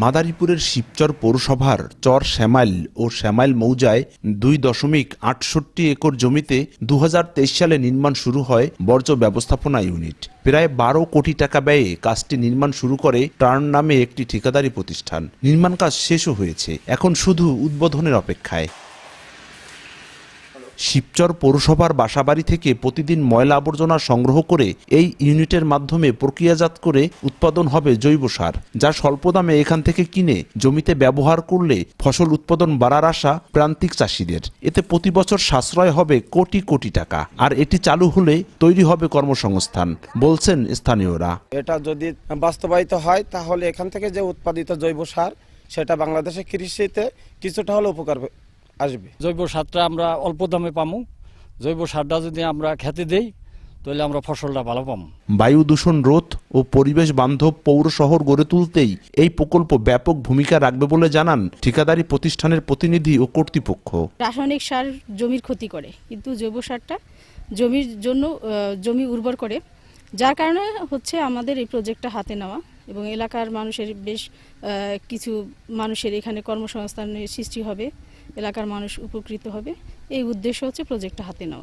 মাদারীপুরের শিবচর পৌরসভার চর শ্যামাইল ও শ্যামাইল মৌজায় 2.68 একর জমিতে 2023 সালে নির্মাণ শুরু হয় বর্জ্য ব্যবস্থাপনা ইউনিট। প্রায় 12 কোটি টাকা ব্যয়ে কাজটি নির্মাণ শুরু করে টার্ন নামে একটি ঠিকাদারি প্রতিষ্ঠান। নির্মাণ কাজ শেষও হয়েছে, এখন শুধু উদ্বোধনের অপেক্ষায়। শিবচর পৌরসভার বাসাবাড়ি থেকে প্রতিদিন ময়লা আবর্জনা সংগ্রহ করে এই ইউনিটের মাধ্যমে প্রক্রিয়াজাত করে উৎপাদন হবে জৈব সার, যা স্বল্প দামে এখান থেকে কিনে জমিতে ব্যবহার করলে ফসল উৎপাদন বাড়ার আশা প্রান্তিক চাষিদের। এতে প্রতি বছর সাশ্রয় হবে কোটি কোটি টাকা, আর এটি চালু হলে তৈরি হবে কর্মসংস্থান, বলছেন স্থানীয়রা। এটা যদি বাস্তবায়িত হয় তাহলে এখান থেকে যে উৎপাদিত জৈব সার সেটা বাংলাদেশের কৃষিতে কিছুটা হলে উপকার আসবে। জৈব সারটা আমরা অল্প দামে পাবো। জৈব সারটা যদি আমরা খেতে দেই তাহলে আমরা ফসলটা ভালো পাবো। বায়ু দূষণ রোধ ও পরিবেশ বান্ধব পৌর শহর গড়ে তুলতেই এই প্রকল্প ব্যাপক ভূমিকা রাখবে বলে জানান ঠিকাদারি প্রতিষ্ঠানের প্রতিনিধি ও কর্তৃপক্ষ। রাসায়নিক সার জমির ক্ষতি করে, কিন্তু জৈব সারটা জমির জন্য জমি উর্বর করে, যার কারণে হচ্ছে আমাদের এই প্রজেক্টটা হাতে নেওয়া এবং এলাকার মানুষের বেশ কিছু মানুষের এখানে কর্মসংস্থানের সৃষ্টি হবে, এলাকার মানুষ উপকৃত হবে। এই উদ্দেশ্য হচ্ছে প্রজেক্টটা হাতে নেওয়া।